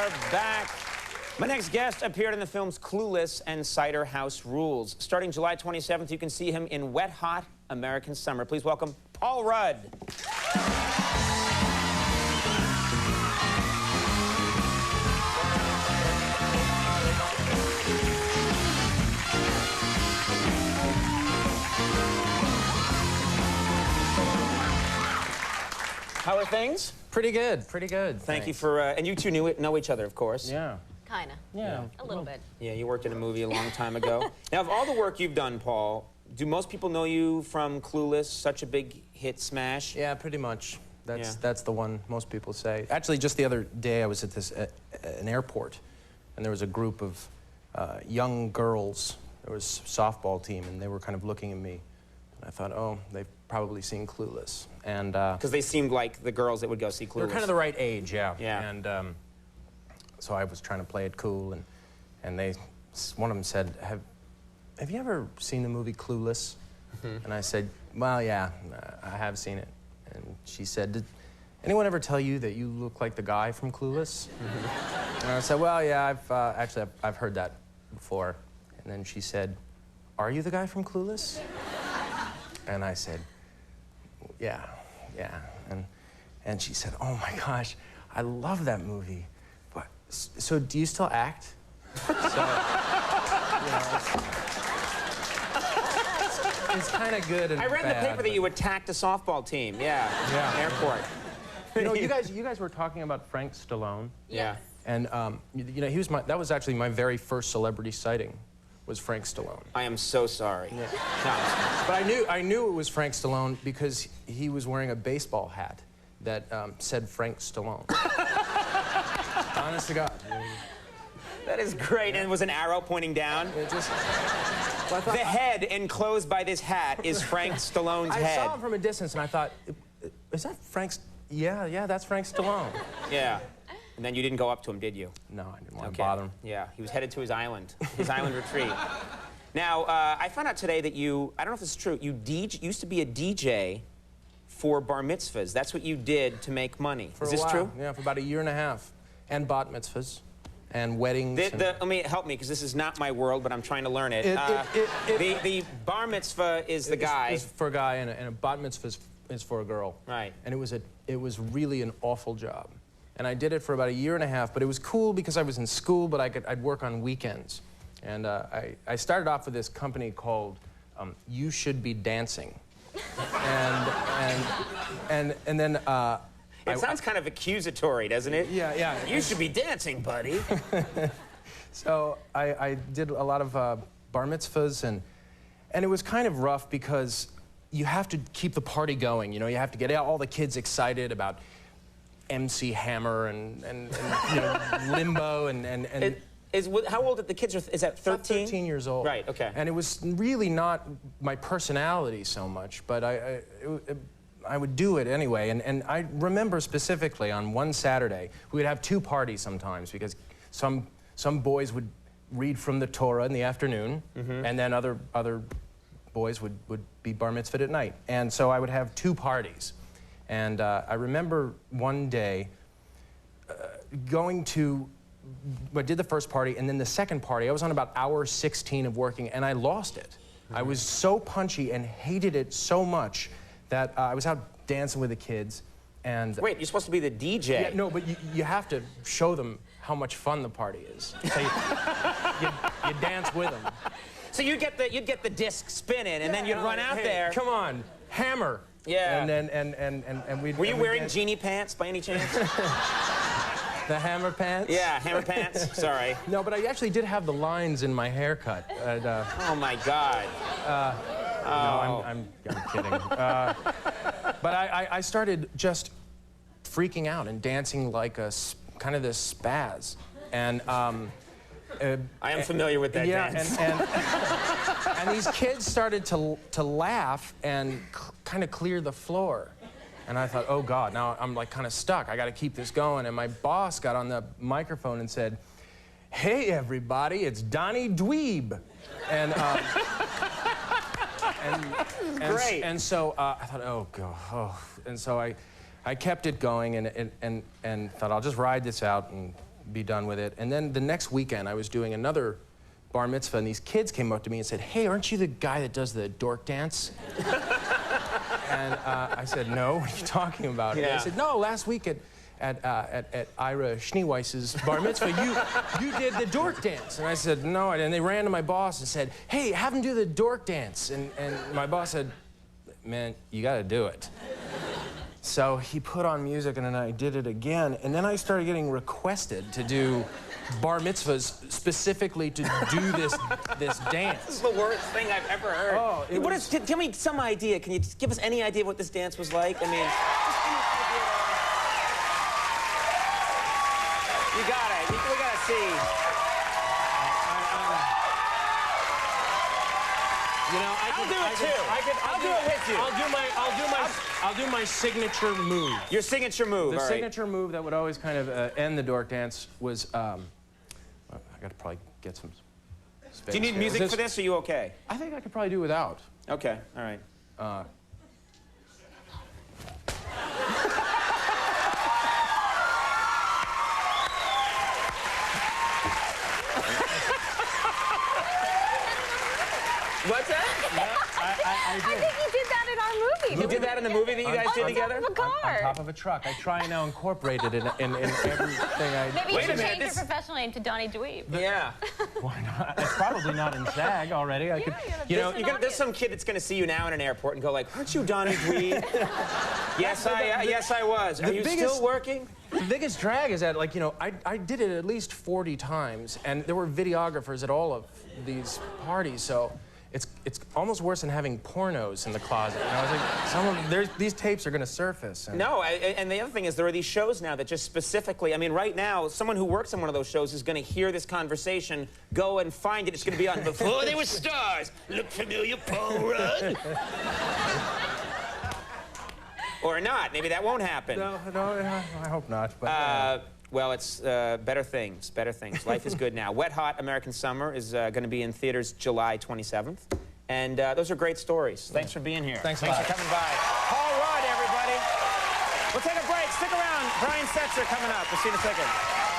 are back. My next guest appeared in the films Clueless and Cider House Rules. Starting July 27th, you can see him in Wet Hot American Summer. Please welcome Paul Rudd. How are things? Pretty good, pretty good. Thank you for, and you two know each other, of course. Yeah. Kinda. Yeah. A little bit. Yeah, you worked in a movie a long time ago. Now, of all the work you've done, Paul, do most people know you from Clueless, such a big hit smash? Yeah, pretty much. That's the one most people say. Actually, just the other day, I was at an airport, and there was a group of young girls. There was a softball team, and they were kind of looking at me. And I thought, oh, they've probably seen Clueless. And because they seemed like the girls that would go see Clueless. They're kind of the right age, yeah. Yeah. And so I was trying to play it cool, and one of them said, have you ever seen the movie Clueless? And I said, well, yeah, I have seen it. And she said, did anyone ever tell you that you look like the guy from Clueless? And I said, well, yeah, I've heard that before. And then she said, are you the guy from Clueless? And I said, yeah. And she said, oh my gosh, I love that movie. But so do you still act? So, you know, it's kind of good and I read in the bad, paper that you attacked a softball team. Yeah. Airport. You know, you guys were talking about Frank Stallone. Yeah. And you know, that was actually my very first celebrity sighting, was Frank Stallone. I am so sorry. Yeah. No. But I knew it was Frank Stallone because he was wearing a baseball hat that said Frank Stallone. Honest to God. That is great. And it was an arrow pointing down. It just, the head enclosed by this hat is Frank Stallone's head. I saw him from a distance and I thought, is that Frank's? Yeah, that's Frank Stallone. Yeah. And then you didn't go up to him, did you? No, I didn't want to bother him. Yeah, he was headed to his island retreat. Now, I found out today that you, I don't know if this is true, you used to be a DJ for bar mitzvahs. That's what you did to make money. Is this true? Yeah, for about a year and a half. And bat mitzvahs. And weddings. Let me help me, because this is not my world, but I'm trying to learn it. The bar mitzvah is the guy. Is for a guy, and a bat mitzvah is for a girl. Right. And it was really an awful job. And I did it for about a year and a half, but it was cool because I was in school, but I'd work on weekends. And I started off with this company called You Should Be Dancing. and then it sounds kind of accusatory, doesn't it? Yeah. You should be dancing, buddy. So I did a lot of bar mitzvahs, and it was kind of rough because you have to keep the party going. You know, you have to get all the kids excited about MC Hammer and you know, Limbo and how old are the kids? Is that 13? 13 years old. Right. Okay. And it was really not my personality so much, but I would do it anyway. And I remember specifically on one Saturday, we would have two parties sometimes because some boys would read from the Torah in the afternoon, and then other boys would be bar mitzvahed at night. And so I would have two parties. And I remember one day I did the first party, and then the second party, I was on about hour 16 of working, and I lost it. I was so punchy and hated it so much that I was out dancing with the kids, and... Wait, you're supposed to be the DJ. Yeah, no, but you have to show them how much fun the party is. So you dance with them. So you'd get the disc spinning, and then you'd run out there. Come on, hammer. Yeah. And then and we. Were you wearing genie pants by any chance? The hammer pants? Yeah, hammer pants. Sorry. No, but I actually did have the lines in my haircut. Oh my God. No, I'm kidding. But I started just freaking out and dancing like a kind of this spaz, and. I am familiar with that dance. And these kids started to laugh and kind of clear the floor. And I thought, oh God, now I'm like kind of stuck. I got to keep this going. And my boss got on the microphone and said, hey everybody, it's Donnie Dweeb. And Great. And so I thought, oh God, oh. And so I kept it going and thought I'll just ride this out and be done with it. And then the next weekend, I was doing another bar mitzvah, and these kids came up to me and said, "Hey, aren't you the guy that does the dork dance?" And I said, "No, what are you talking about?" Yeah. And they said, "No, last week at Ira Schneeweiss's bar mitzvah, you did the dork dance." And I said, "No," and they ran to my boss and said, "Hey, have him do the dork dance." And my boss said, "Man, you got to do it." So he put on music, and then I did it again, and then I started getting requested to do bar mitzvahs specifically to do this dance. This is the worst thing I've ever heard. Oh, Tell me some idea. Can you just give us any idea what this dance was like? I mean, just give us an idea. You got it. We got to see. You know, I'll do it too. I'll do it with you. I'll do my signature move. Your signature move. The all right. signature move that would always kind of end the dork dance was, I got to probably get some space. Do you need here. music for this, or are you okay? I think I could probably do without. Okay, all right. What's that? I think you did that in our movie. You did that in the movie that you guys did together? On top of a car. On top of a truck. I try and now incorporate it in everything I do. Maybe you Wait a should minute, change your professional name to Donnie Dweeb. Yeah. Why not? It's probably not in SAG already. I could, You know, there's some kid that's going to see you now in an airport and go like, "Aren't you Donnie Dweeb?" Yes, I was. Are you still working? The biggest drag is that, like, you know, I did it at least 40 times, and there were videographers at all of these parties, so it's almost worse than having pornos in the closet. And I was like, these tapes are going to surface. And No, and the other thing is there are these shows now that just specifically, I mean, right now, someone who works on one of those shows is going to hear this conversation, go and find it. It's going to be on Before They Were Stars. Look familiar, Paul Rudd? Or not. Maybe that won't happen. No, I hope not. But, Well, it's better things, better things. Life is good now. Wet Hot American Summer is going to be in theaters July 27th. And those are great stories. Thanks for being here. Thanks a for lot. coming by. Paul Rudd, everybody. We'll take a break. Stick around. Brian Setzer coming up. We'll see you in a second.